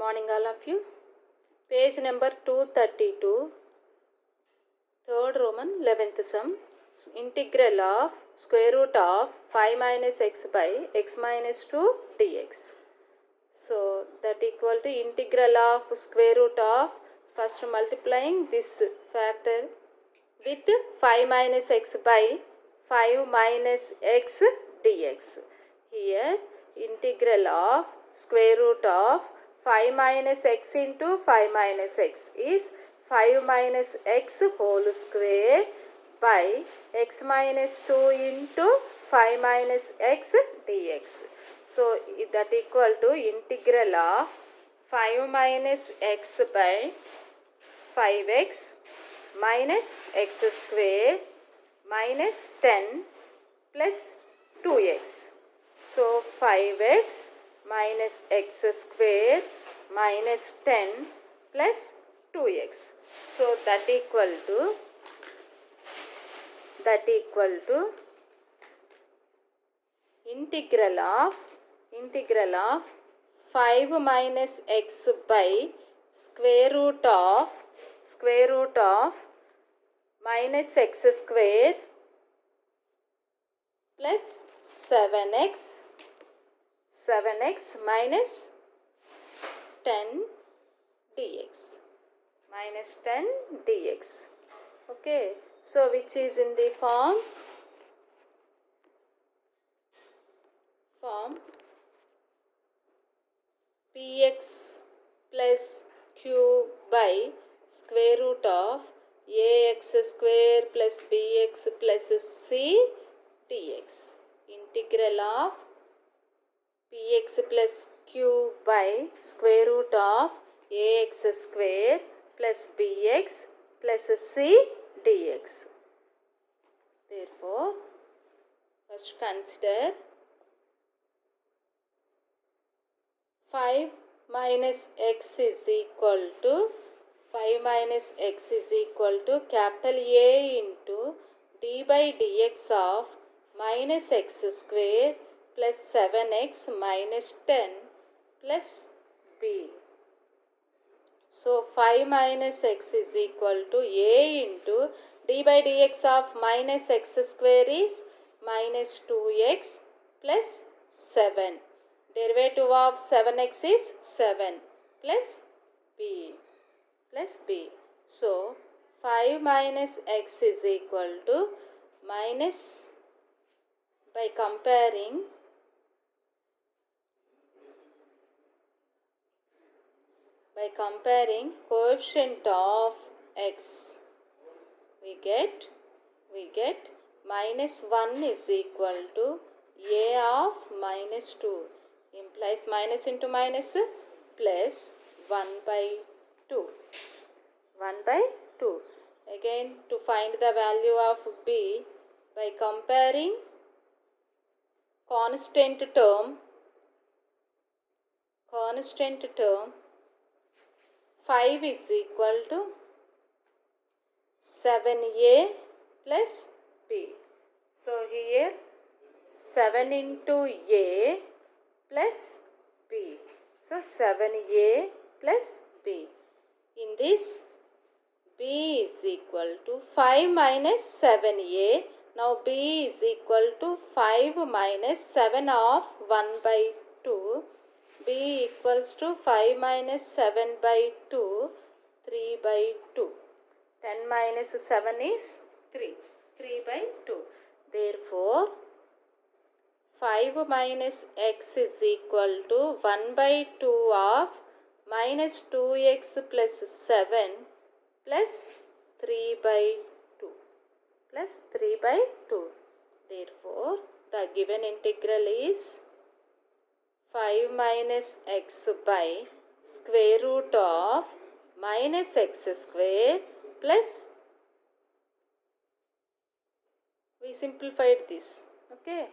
morning all of you. Page number 232, third Roman 11th sum. Integral of square root of 5 minus x by x minus 2 dx. So that equal to integral of square root of, first multiplying this factor with 5 minus x by 5 minus x dx. Here integral of square root of 5 minus x into 5 minus x is 5 minus x whole square by x minus 2 into 5 minus x dx. So that equal to integral of 5 minus x by 5x minus x square minus 10 plus 2x. So 5x minus x square minus 10 plus 2x. So that equal to integral of 5 minus x by square root of minus x square plus 7x minus 10 dx. Okay, so which is in the form px plus q by square root of ax square plus bx plus c dx. Integral of px plus q by square root of ax square plus bx plus c dx. Therefore, first consider 5 minus x is equal to capital A into d by dx of minus x square plus 7x minus 10 plus b. So 5 minus x is equal to A into d by dx of minus x square is minus 2x plus 7. Derivative of 7x is 7 plus b. So 5 minus x is equal to minus, by comparing coefficient of x, we get minus 1 is equal to a of minus 2, implies minus into minus plus 1 by 2. Again, to find the value of b, by comparing constant term 5 is equal to 7a plus b. So here 7 into a plus b. So 7a plus b. In this, b is equal to 5 minus 7a. Now b is equal to 5 minus 7 of 1 by 2. b equals to 5 minus 7 by 2, 3 by 2. 10 minus 7 is 3 by 2. Therefore, 5 minus x is equal to 1 by 2 of minus 2x plus 7 plus 3 by 2. Therefore, the given integral is 5 minus x by square root of minus x square plus, we simplified this. Okay,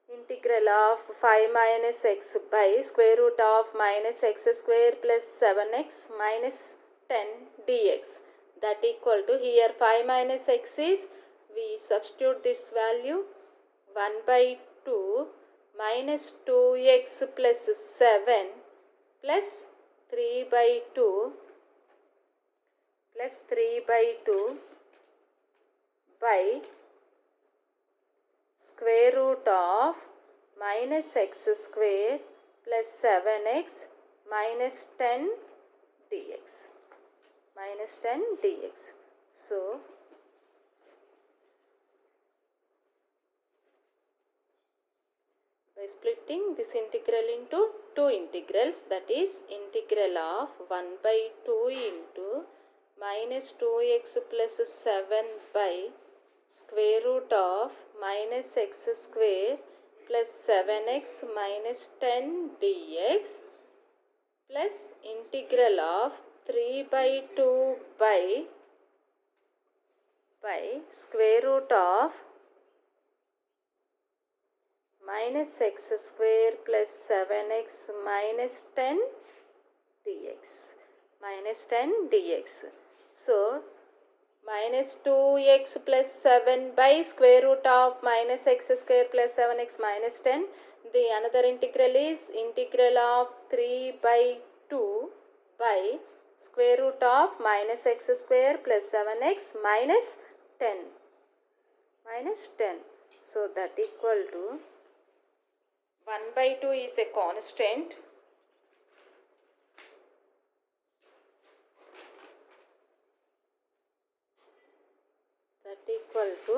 integral of 5 minus x by square root of minus x square plus 7x minus 10 dx. That equal to, here 5 minus x is, we substitute this value, 1 by 2 minus 2x plus 7 plus 3 by 2 plus 3 by 2 by square root of minus x square plus 7x minus 10 dx. Minus 10 dx. So, by splitting this integral into two integrals, that is integral of 1 by 2 into minus 2x plus 7 by square root of minus x square plus 7x minus 10 dx plus integral of 3 by 2 by square root of minus x square plus 7x minus 10 dx. Minus 10 dx. So, minus 2x plus 7 by square root of minus x square plus 7x minus 10. The another integral is integral of 3 by 2 by square root of minus x square plus 7x minus 10. Minus 10. So, that equal to 1 by 2 is a constant. That equal to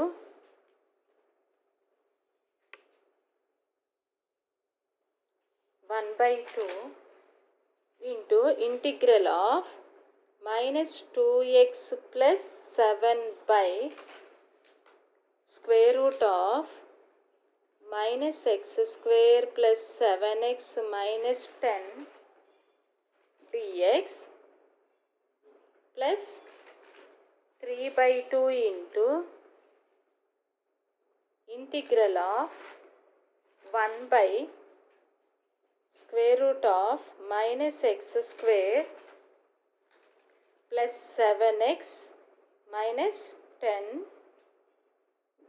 1 by 2 into integral of minus 2x plus 7 by square root of minus x square plus 7x minus 10 dx plus 3 by 2 into integral of 1 by square root of minus x square plus 7x minus 10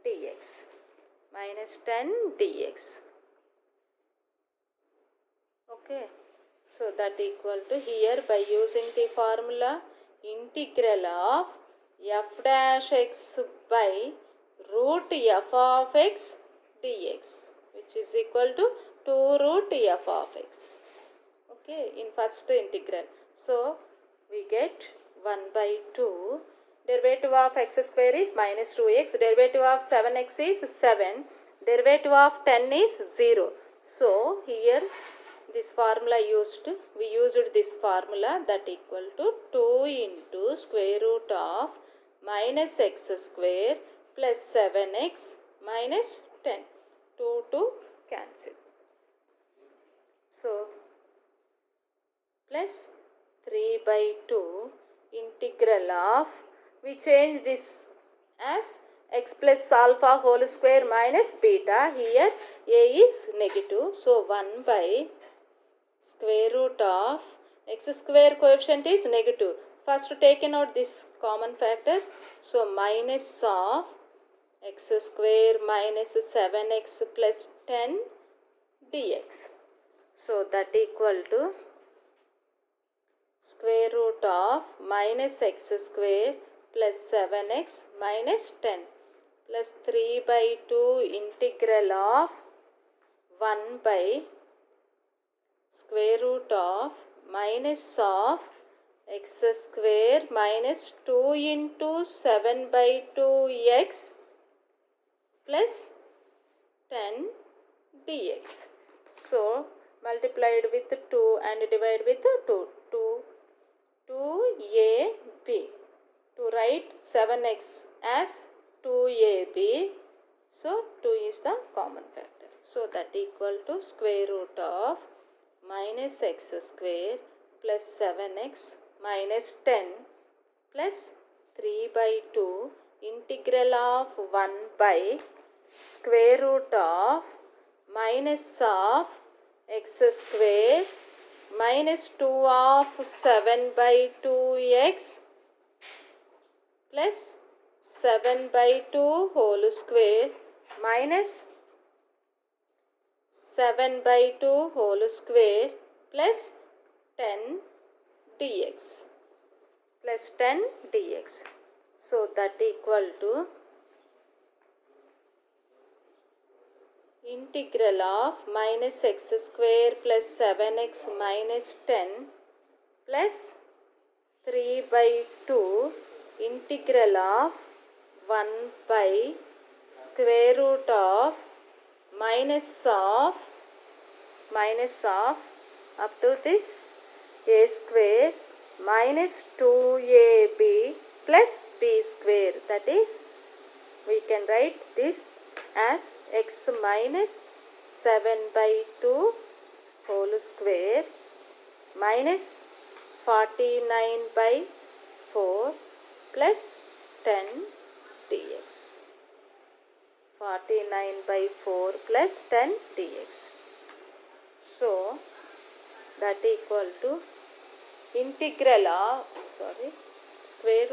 dx. Minus 10 dx. Okay. So, that equal to here by using the formula integral of f dash x by root f of x dx, which is equal to 2 root f of x. Okay, in first integral. So, we get 1 by 2. Derivative of x square is minus 2x. Derivative of 7x is 7. Derivative of 10 is 0. So, here this formula we used this formula, that equal to 2 into square root of minus x square plus 7x minus 10. 2 to cancel. So, plus 3 by 2 integral of, we change this as x plus alpha whole square minus beta. Here a is negative. So, 1 by square root of x square coefficient is negative. First taken out this common factor. So, minus of x square minus 7x plus 10 dx. So, that equal to square root of minus x square plus 7x minus 10 plus 3 by 2 integral of 1 by square root of minus of x square minus 2 into 7 by 2x plus 10 dx. So, multiplied with 2 and divided with 2. 2ab. To write 7x as 2ab. So, 2 is the common factor. So, that equal to square root of minus x square plus 7x minus 10 plus 3 by 2 integral of 1 by square root of minus of x square minus 2 of 7 by 2x plus 7 by 2 whole square minus 7 by 2 whole square plus 10 dx plus 10 dx. So that equal to integral of minus x square plus 7x minus 10 plus 3 by 2 integral of 1 by square root of minus of up to this a square minus 2ab plus b square. That is, we can write this as x minus 7 by 2 whole square minus 49 by 4 plus 10 dx. 49 by 4 plus 10 dx. So that equal to integral of square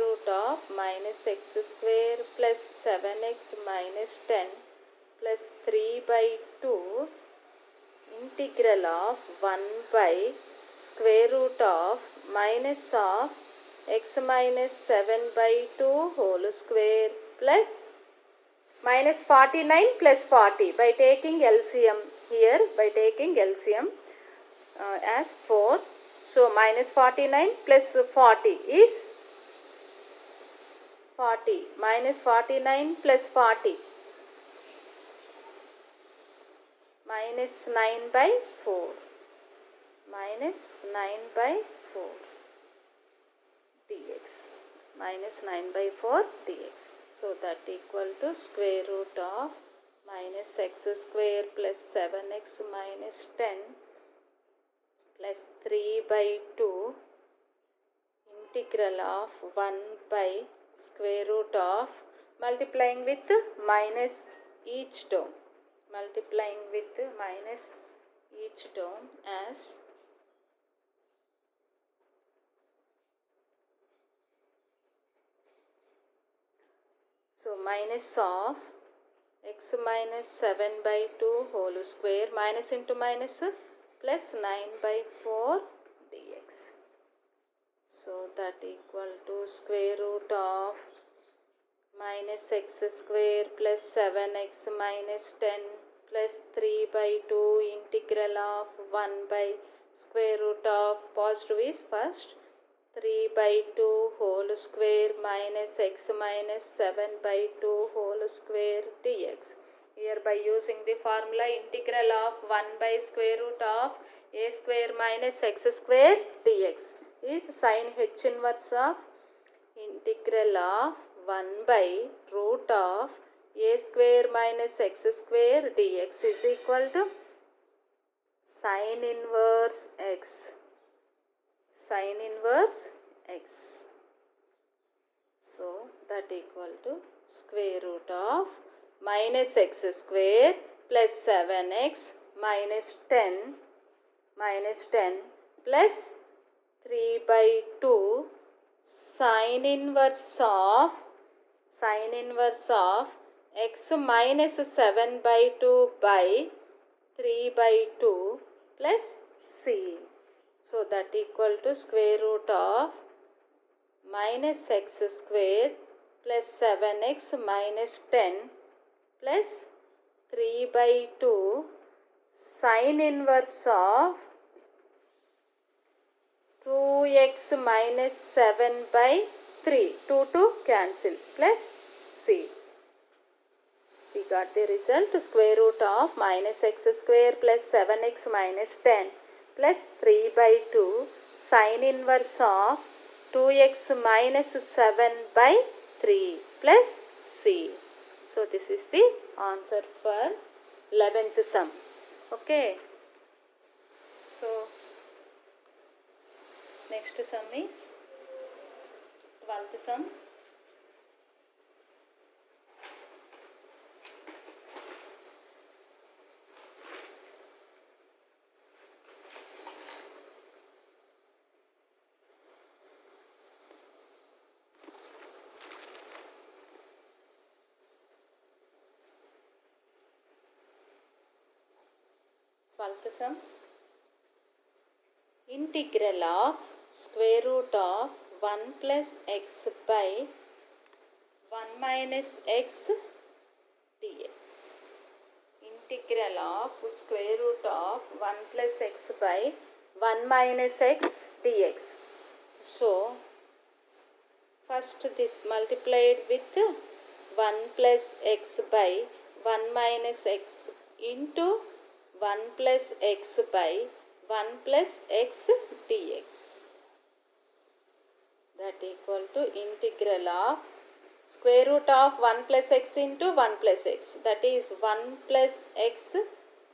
root of minus x square plus 7x minus 10 plus 3 by 2 integral of 1 by square root of minus of x minus 7 by 2 whole square plus minus 49 plus 40 by taking LCM here, as 4. So minus 49 plus 40 is 40. Minus 49 plus 40 minus 9 by 4. Minus 9 by 4 dx. Minus 9 by 4 dx. So that equal to square root of minus x square plus 7x minus 10 plus 3 by 2 integral of 1 by square root of multiplying with minus each term. As so minus of x minus 7 by 2 whole square minus into minus plus 9 by 4 dx. So that equal to square root of minus x square plus 7x minus 10 plus 3 by 2 integral of 1 by square root of positive is first 3 by 2 whole square minus x minus 7 by 2 whole square dx. Here by using the formula integral of 1 by square root of a square minus x square dx is sin h inverse of integral of 1 by root of a square minus x square dx is equal to sin inverse x. So that equal to square root of minus x square plus 7x minus 10 plus 3 by 2 sin inverse of x minus 7 by 2 by 3 by 2 plus c. So that equal to square root of minus x square plus 7x minus 10 plus 3 by 2 sin inverse of 2x minus 7 by 3. 2 to cancel plus c. We got the result square root of minus x square plus 7x minus 10 plus 3 by 2 sin inverse of 2x minus 7 by 3 plus c. So this is the answer for 11th sum. Okay. So next sum is 12th sum. integral of square root of 1 plus x by 1 minus x dx. Integral of square root of 1 plus x by 1 minus x dx. So first this multiplied with 1 plus x by 1 minus x into 1 plus x by 1 plus x dx. That equal to integral of square root of 1 plus x into 1 plus x. That is 1 plus x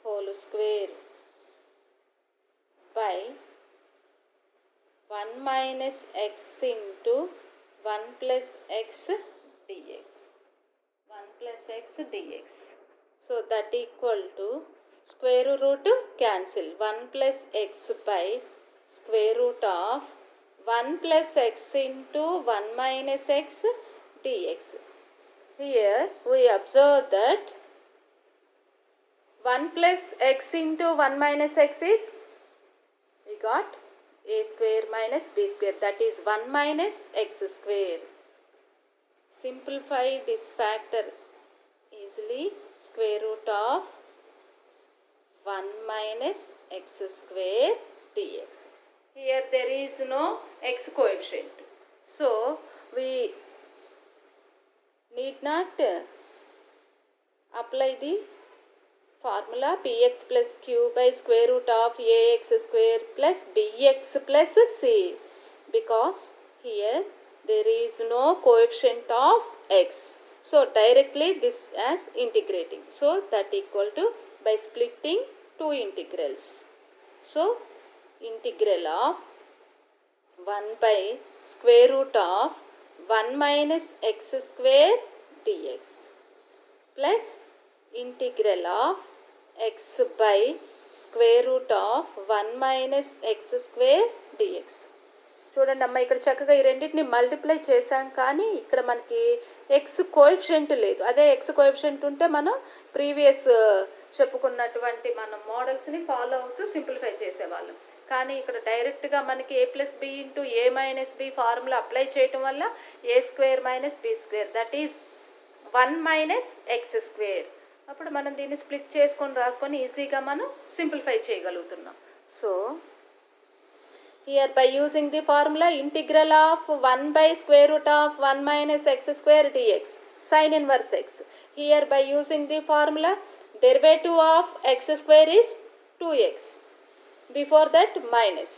whole square by 1 minus x into 1 plus x dx. 1 plus x dx. So that equal to square root cancel. 1 plus x by square root of 1 plus x into 1 minus x dx. Here we observe that 1 plus x into 1 minus x is, we got a square minus b square, that is 1 minus x square. Simplify this factor easily. Square root of 1 minus x square dx. Here there is no x coefficient, so we need not apply the formula px plus q by square root of ax square plus bx plus c, because here there is no coefficient of x. So directly this as integrating. So that equal to by splitting two integrals. So integral of 1 by square root of 1 minus x square dx plus integral of x by square root of 1 minus x square dx. చూడండి అమ్మ, ఇక్కడ చక్కగా ఈ రెండింటిని multiply చేసాం, కానీ ఇక్కడ మనకి ఎక్స్ కోఎఫిషియంట్ లేదు. అదే ఎక్స్ కోఎఫిషియంట్ ఉంటే మనం ప్రీవియస్ చెప్పుకున్నటువంటి మనం మోడల్స్ని ఫాలో అవుతూ సింప్లిఫై చేసేవాళ్ళం. కానీ ఇక్కడ డైరెక్ట్గా మనకి A plus B into A minus B formula apply చేయటం వల్ల A square minus B square, that is 1 minus X square. అప్పుడు మనం దీన్ని స్ప్లిట్ చేసుకొని రాసుకొని ఈజీగా మనం సింప్లిఫై చేయగలుగుతున్నాం. So here by using the formula integral of 1 by square root of 1 minus x square dx sin inverse x. Here by using the formula derivative of x square is 2x. Before that minus.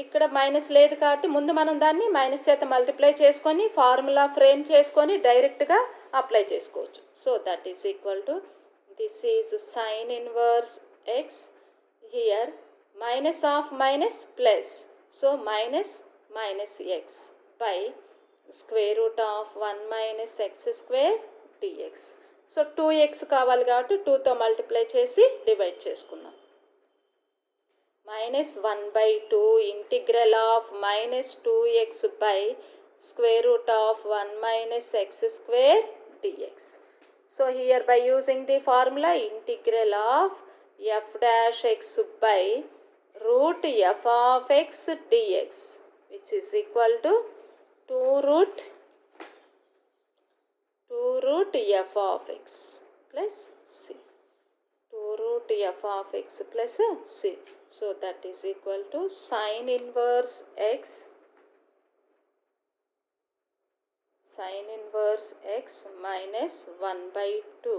ఇక్కడ minus లేదు కాబట్టి ముందు మనం దాన్ని minus చేత multiply చేసుకొని formula frame చేసుకొని డైరెక్ట్గా అప్లై చేసుకోవచ్చు. So that is equal to this is sine inverse x. Here minus of minus plus, so minus minus x by square root of 1 minus x square dx. So 2x కావాలి కాబట్టి 2తో multiply చేసి divide చేసుకుందాం. Minus 1 by 2 integral of minus 2x by square root of 1 minus x square dx. So here by using the formula integral of f dash x by root f of x dx, which is equal to 2 root f of x plus c. 2 root f of x plus c. So that is equal to sin inverse x minus 1 by 2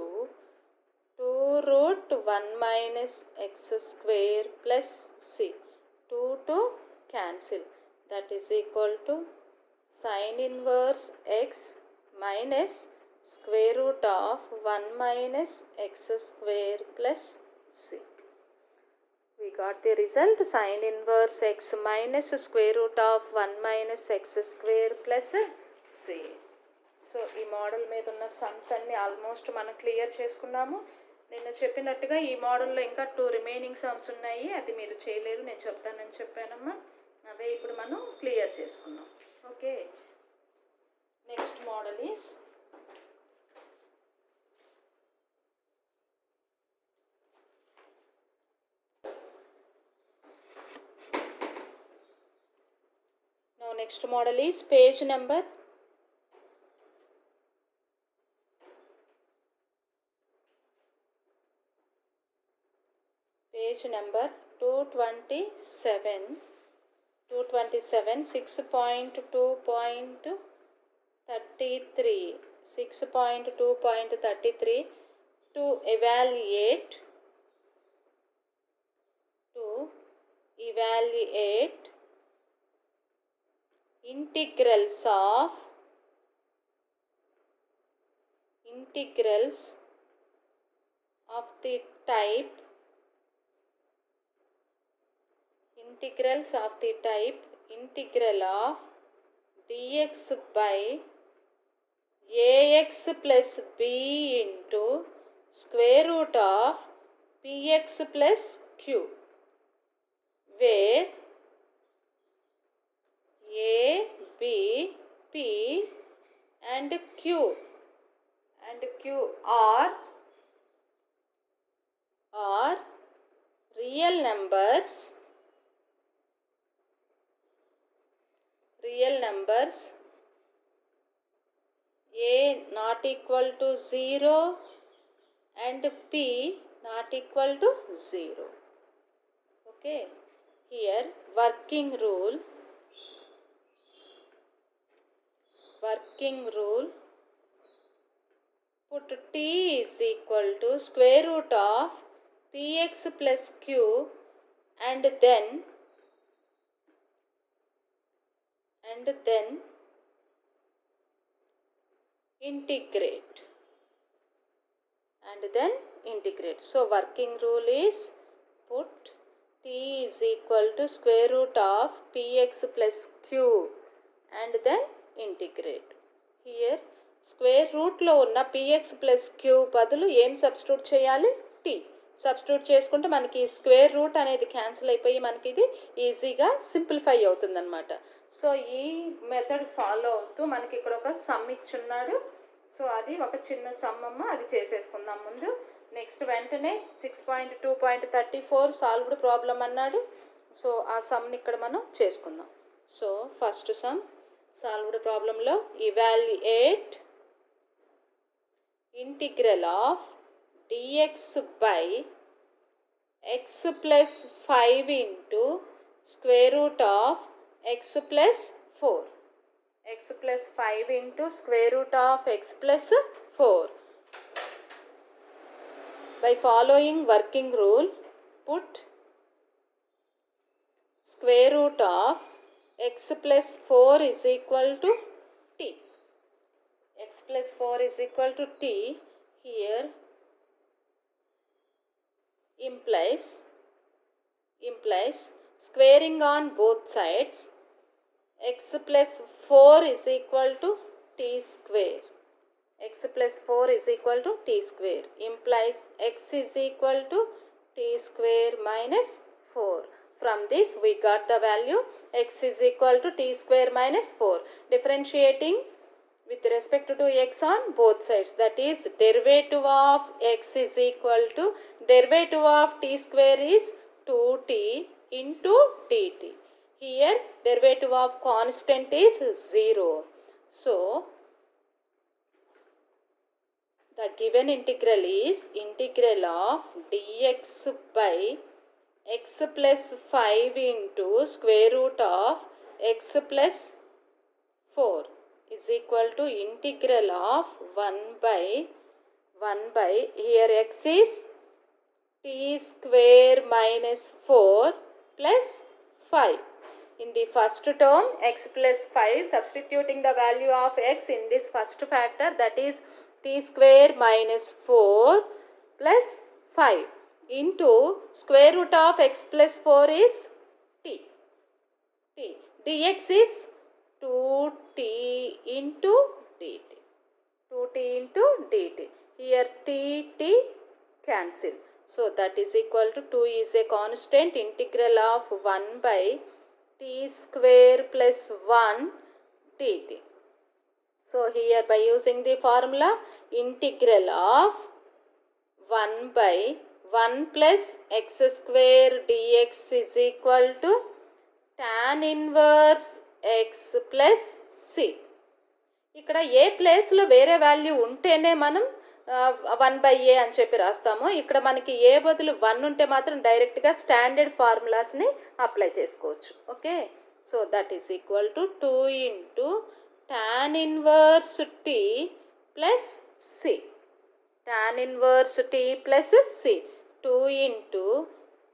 root 1 minus x square plus c. 2 to cancel. That is equal to sin inverse x minus square root of 1 minus x square plus c. We got the result sin inverse x minus square root of 1 minus x square plus c. So ఈ model మీద ఉన్న sums అన్ని almost మనం clear చేసుకున్నాము. నేను చెప్పినట్టుగా ఈ మోడల్లో ఇంకా 2 రిమైనింగ్ సమ్స్ ఉన్నాయి, అది మీరు చేయలేరు, నేను చెప్తానని చెప్పానమ్మా. అవే ఇప్పుడు మనం క్లియర్ చేసుకున్నాం. Okay, next model is next model is page number 227, 6.2.33, 6.2.33 to evaluate integrals of the type integral of dx by ax plus b into square root of px plus q, where a, b, p and q are real numbers a not equal to 0 and p not equal to 0. Okay, here working rule put t is equal to square root of px plus q and then integrate. So working rule is put t is equal to square root of px plus q and then integrate. Here square రూట్లో ఉన్న px plus Q బదులు ఏం substitute చేయాలి? t substitute చేసుకుంటే మనకి square root అనేది cancel అయిపోయి మనకి ఇది ఈజీగా సింప్లిఫై అవుతుందన్నమాట. సో ఈ మెథడ్ ఫాలో అవుతూ మనకి ఇక్కడ ఒక సమ్ ఇచ్చున్నాడు. సో అది ఒక చిన్న సమ్ అమ్మ, అది చేసేసుకుందాం ముందు. నెక్స్ట్ వెంటనే 6.2.34 సాల్వ్డ్ ప్రాబ్లం అన్నాడు. సో ఆ సమ్ని ఇక్కడ మనం చేసుకుందాం. సో ఫస్ట్ సమ్ సాల్వ్డ్ ప్రాబ్లంలో evaluate integral of dx by x plus 5 into square root of x plus 4. x plus 5 into square root of x plus 4. By following working rule, put square root of x plus 4 is equal to t. x plus 4 is equal to t. Here implies squaring on both sides. X plus 4 is equal to t square. X plus 4 is equal to t square implies x is equal to t square minus 4. From this we got the value x is equal to t square minus 4. Differentiating with respect to x on both sides, that is derivative of x is equal to derivative of t square is 2t into dt. Here derivative of constant is 0. So the given integral is integral of dx by x plus 5 into square root of x plus 4 is equal to integral of 1 by here x is t square minus 4 plus 5. In the first term x plus 5, substituting the value of x in this first factor, that is t square minus 4 plus 5 into square root of x plus 4 is t. dx is 2t into dt. 2t into dt. Here t cancel. So that is equal to 2 is a constant. Integral of 1 by t square plus 1 dt. So here by using the formula, integral of 1 by 1 plus x square dx is equal to tan inverse x plus c. ఇక్కడ a ప్లేస్లో వేరే value ఉంటేనే మనం 1/a అని చెప్పి రాస్తాము. ఇక్కడ మనకి ఏ బదులు 1 ఉంటే మాత్రం డైరెక్ట్గా స్టాండర్డ్ ఫార్ములాస్ని అప్లై చేసుకోవచ్చు. Okay, so that is equal to 2 into tan inverse t plus c. tan inverse t plus c. 2 into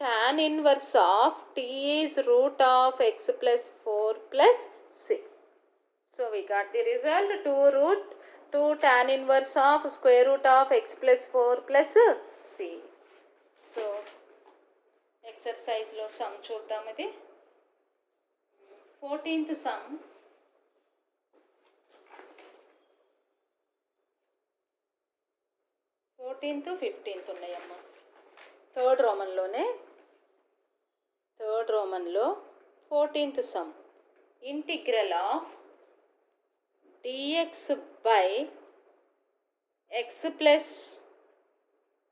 tan inverse of t is root of x plus 4 plus c. So we got the result 2 tan inverse of square root of x plus 4 plus c. So exercise lo sum చూద్దాం. ఇది 14th sum. 14th 15th ఉన్నాయమ్మా. Third రోమన్లో 14th sum. Integral of dx by x plus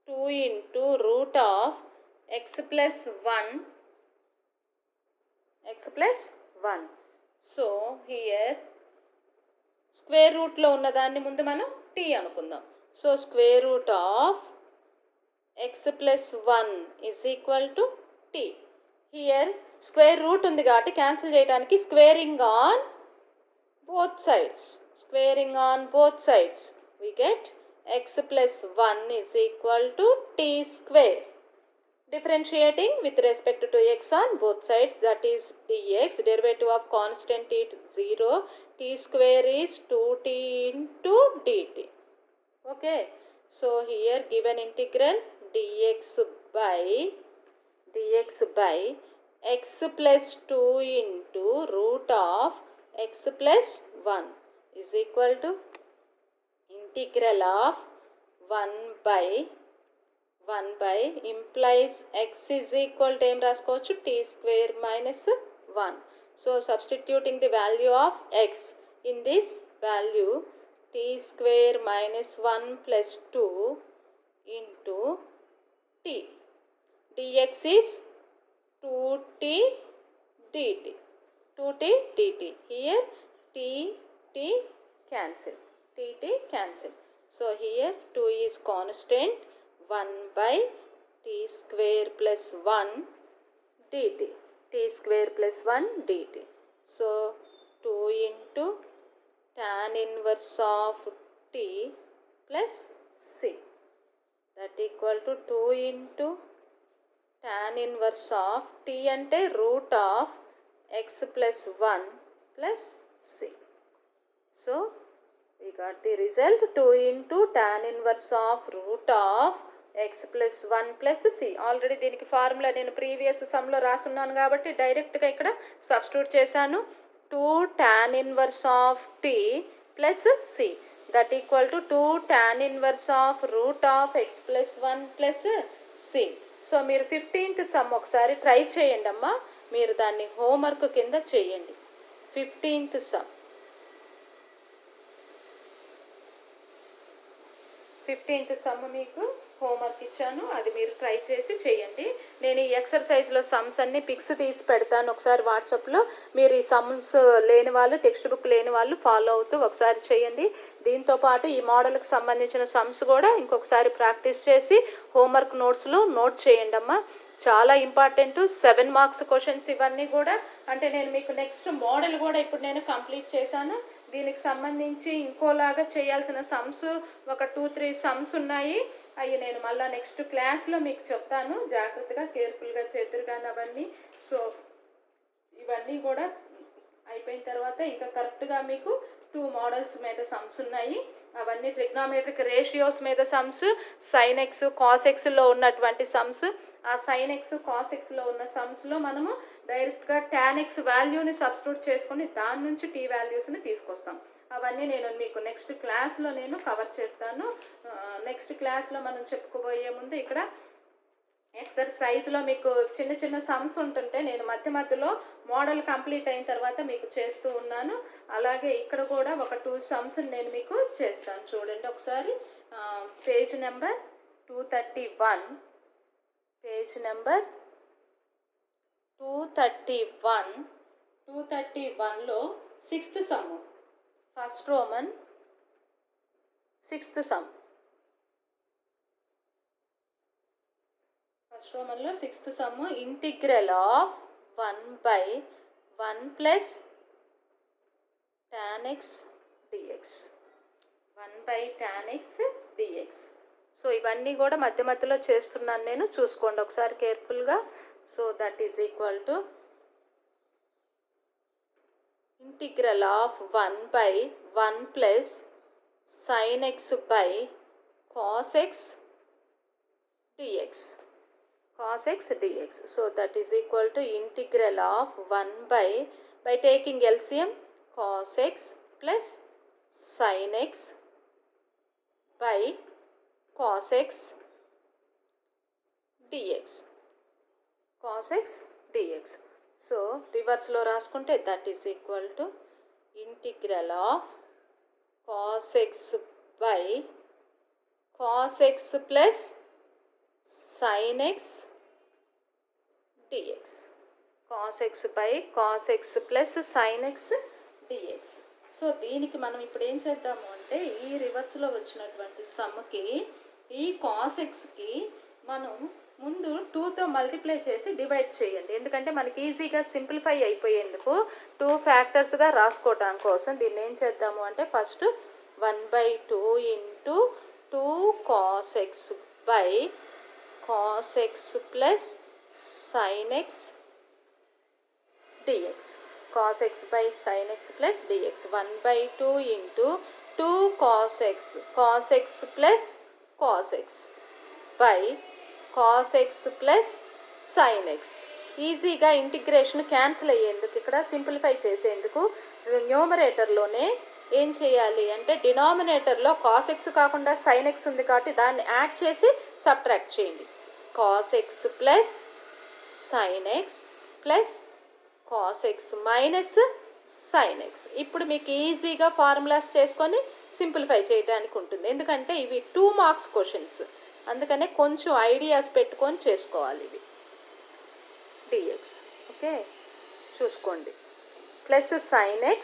2 into root of x plus 1. So here square root లో ఉన్నదాన్ని ముందు మనం t అనుకుందాం. So square root of x plus 1 is equal to t. Here square root ఉంది కాబట్టి cancel చేయడానికి squaring on both sides we get x plus 1 is equal to t square. Differentiating with respect to x on both sides, that is dx, derivative of constant t 0, t square is 2t into dt. Okay, so here given integral dx by x plus 2 into root of x plus 1 is equal to integral of 1 by implies x is equal to em raskochu t square minus 1. So substituting the value of x in this value, t square minus 1 plus 2 into t. dx is 2t dt. Here t cancel. So here 2 is constant. 1 by t square plus 1 dt. So 2 into tan inverse of t plus c, that equal to 2 into tan inverse of t ante root of x plus 1 plus c. So we got the result 2 into tan inverse of root of x plus 1 plus c. Already దీనికి formula నేను previous సమ్లో రాసున్నాను కాబట్టి డైరెక్ట్గా ఇక్కడ substitute చేశాను. 2 tan inverse of t plus c, that equal to 2 tan inverse of root of x plus 1 plus c. So మీరు 15th some ఒకసారి try చేయండి అమ్మా. మీరు దాన్ని హోంవర్క్ కింద చేయండి. 15th సమ్ 15th సమ్ మీకు హోంవర్క్ ఇచ్చాను, అది మీరు ట్రై చేసి చేయండి. నేను ఈ ఎక్సర్సైజ్లో సమ్స్ అన్ని పిక్స్ తీసి పెడతాను ఒకసారి వాట్సాప్లో. మీరు ఈ సమ్స్ లేని వాళ్ళు, టెక్స్ట్ బుక్ లేని వాళ్ళు ఫాలో అవుతూ ఒకసారి చేయండి. దీంతోపాటు ఈ మోడల్కి సంబంధించిన సమ్స్ కూడా ఇంకొకసారి ప్రాక్టీస్ చేసి హోంవర్క్ నోట్స్లో నోట్ చేయండి అమ్మా. చాలా ఇంపార్టెంట్. 7 మార్క్స్ క్వశ్చన్స్ ఇవన్నీ కూడా. అంటే నేను మీకు నెక్స్ట్ మోడల్ కూడా ఇప్పుడు నేను కంప్లీట్ చేశాను. దీనికి సంబంధించి ఇంకోలాగా చేయాల్సిన సమ్స్ ఒక 2-3 సమ్స్ ఉన్నాయి. అవి నేను మళ్ళీ నెక్స్ట్ క్లాస్లో మీకు చెప్తాను. జాగ్రత్తగా కేర్ఫుల్గా చేతురు కానీ అవన్నీ. సో ఇవన్నీ కూడా అయిపోయిన తర్వాత ఇంకా కరెక్ట్గా మీకు 2 మోడల్స్ మీద సమ్స్ ఉన్నాయి. అవన్నీ ట్రిగ్నామెట్రిక్ రేషియోస్ మీద సమ్స్, సైన్ ఎక్స్ కాస్ ఎక్స్లో ఉన్నటువంటి సమ్స్. ఆ సైన్ ఎక్స్ కాస్ ఎక్స్లో ఉన్న సమ్స్లో మనము డైరెక్ట్గా టాన్ ఎక్స్ వాల్యూని సబ్స్టిట్యూట్ చేసుకొని దాని నుంచి టీ వాల్యూస్ని తీసుకొస్తాం. అవన్నీ నేను మీకు నెక్స్ట్ క్లాస్లో నేను కవర్ చేస్తాను. నెక్స్ట్ క్లాస్లో మనం చెప్పుకోబోయే ముందు ఇక్కడ ఎక్సర్సైజ్లో మీకు చిన్న చిన్న సమ్స్ ఉంటుంటే నేను మధ్యలో మోడల్ కంప్లీట్ అయిన తర్వాత మీకు చేస్తూ ఉన్నాను. అలాగే ఇక్కడ కూడా ఒక 2 సమ్స్ నేను మీకు చేస్తాను. చూడండి ఒకసారి. పేజ్ నెంబర్ 231 పేజ్ నెంబర్ 231 231లో 6th sum, first roman 6th sum. First రోమన్లో 6th sum integral of 1/1 plus tan x dx. 1/tan x dx. So ఇవన్నీ కూడా మధ్య మధ్యలో చేస్తున్నాను నేను, చూసుకోండి ఒకసారి కేర్ఫుల్గా. So that is equal to integral of 1/1 plus sin x by cos x dx. cos x dx. So that is equal to integral of 1 by taking LCM cos x plus sin x by cos x dx. cos x dx. So reverse లో రాసుకుంటే that is equal to integral of cos x by cos x plus sin x dx. cos x by cos x plus sin x dx. So దీనికి మనం ఇప్పుడు ఏం చేద్దాము అంటే ఈ రివర్స్లో వచ్చినటువంటి సమ్కి ఈ కాస్ ఎక్స్కి మనం ముందు 2తో మల్టిప్లై చేసి డివైడ్ చేయండి. ఎందుకంటే మనకి ఈజీగా సింప్లిఫై అయిపోయేందుకు 2 ఫ్యాక్టర్స్గా రాసుకోవడం కోసం దీన్ని ఏం చేద్దాము అంటే first 1/2 into 2 cos x by cos x plus sin x dx. cos x by sin x plus dx. 1/2 into 2 cos x plus cos x by cos x plus sin x. ఈజీగా integration cancel అయ్యేందుకు, ఇక్కడ simplify చేసేందుకు న్యూమరేటర్లోనే ఏం చేయాలి అంటే డినామినేటర్లో cos x కాకుండా sin x ఉంది కాబట్టి దాన్ని యాడ్ చేసి సబ్ట్రాక్ట్ చేయండి. cos x plus sin x plus cos x minus sin x. ఇప్పుడు మీకు ఈజీగా ఫార్ములాస్ చేసుకొని సింప్లిఫై చేయడానికి ఉంటుంది, ఎందుకంటే ఇవి 2 మార్క్స్ క్వశ్చన్స్, అందుకనే కొంచెం ఐడియాస్ పెట్టుకొని చేసుకోవాలి ఇవి. dx. ఓకే, చూసుకోండి. Plus sin x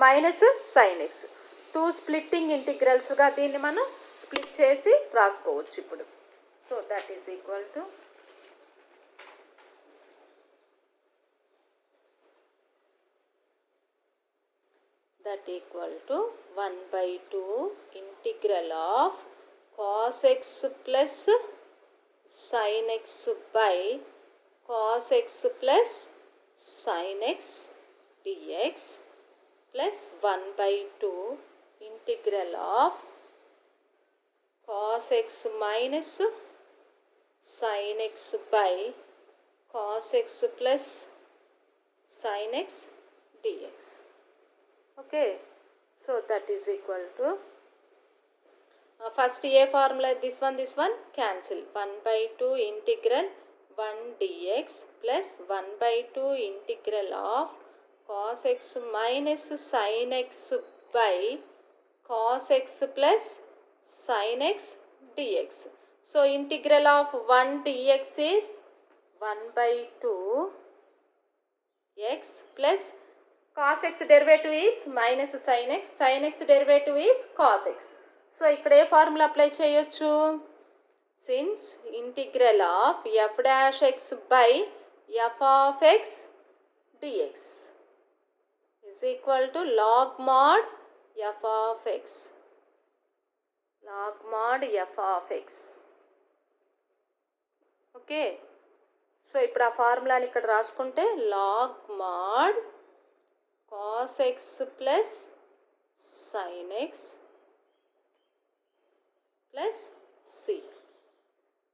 minus sin x. 2 splitting ఇంటిగ్రల్స్గా దీన్ని మనం స్ప్లిట్ చేసి రాసుకోవచ్చు ఇప్పుడు. So that is equal to that equal to 1/2 integral of cos x plus sin x by cos x plus sin x dx plus 1/2 integral of cos x minus sin x by cos x plus sin x dx. Okay, so that is equal to first a formula, this one cancel. 1/2 integral 1 dx plus 1/2 integral of cos x minus sin x by cos x plus sin x dx. So integral of 1 dx is 1/2 x plus cos x derivative is minus sin x derivative is cos x. So ఇక్కడ ఏ formula apply చేయొచ్చు? Since integral of f dash x by f of x dx is equal to log mod f of x. log mod f of x. Okay, so ఇప్పుడు ఆ ఫార్ములాని ఇక్కడ రాసుకుంటే log mod cos x plus sin x plus c.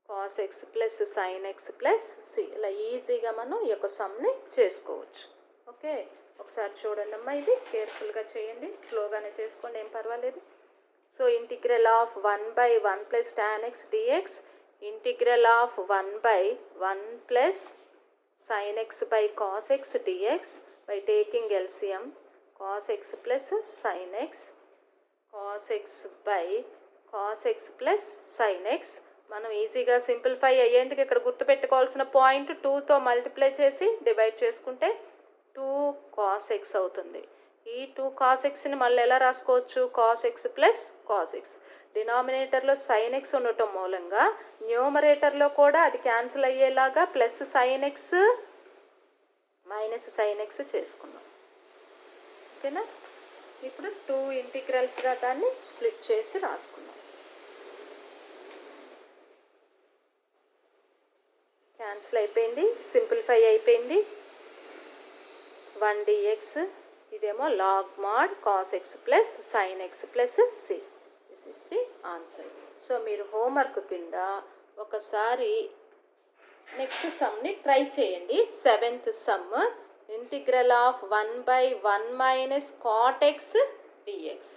cos x plus sin x plus c. ఇలా ఈజీగా మనం ఈ యొక్క సమ్ని చేసుకోవచ్చు. ఓకే, ఒకసారి చూడండి అమ్మా, ఇది కేర్ఫుల్గా చేయండి, స్లోగానే చేసుకోండి, ఏం పర్వాలేదు. So integral of 1/1 plus tan x dx, integral of 1/1 plus sin x by cos x dx by taking LCM cos x plus sin x, cos x by cos x plus sin x. మనం ఈజీగా simplify అయ్యేందుకు ఇక్కడ గుర్తుపెట్టుకోవాల్సిన point 2తో multiply చేసి divide చేసుకుంటే 2 cos x అవుతుంది. ఈ 2 cos xని మళ్ళీ ఎలా రాసుకోవచ్చు? cos x plus cos x. డినామినేటర్లో sin x ఉండటం మూలంగా న్యూమరేటర్లో కూడా అది క్యాన్సిల్ అయ్యేలాగా plus sin x minus sin x చేసుకున్నాం. ఓకేనా? ఇప్పుడు 2 ఇంటిగ్రల్స్గా దాన్ని స్ప్లిట్ చేసి రాసుకున్నాం. క్యాన్సిల్ అయిపోయింది, సింప్లిఫై అయిపోయింది. 1 dx, ఇదేమో log mod cos x plus sine x plus c. This is the answer. So మీరు హోంవర్క్ కింద ఒకసారి నెక్స్ట్ సమ్ని ట్రై చేయండి. 7th sum, integral of 1/1 minus cot x dx.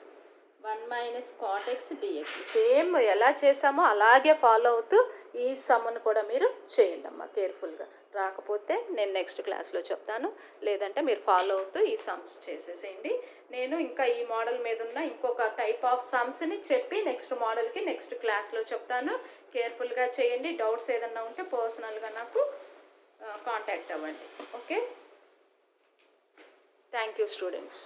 1 minus cot x dx same ఎలా చేసామో అలాగే follow అవుతూ ఈ సమ్ను కూడా మీరు చేయండి అమ్మా కేర్ఫుల్గా. రాకపోతే నేను నెక్స్ట్ క్లాస్లో చెప్తాను, లేదంటే మీరు ఫాలో అవుతూ ఈ సమ్స్ చేసేసేయండి. నేను ఇంకా ఈ మోడల్ మీద ఉన్న ఇంకొక టైప్ ఆఫ్ సమ్స్ని చెప్పి నెక్స్ట్ మోడల్కి నెక్స్ట్ క్లాస్లో చెప్తాను. కేర్ఫుల్గా చేయండి. డౌట్స్ ఏదన్నా ఉంటే పర్సనల్గా నాకు కాంటాక్ట్ అవ్వండి. Okay, thank you students.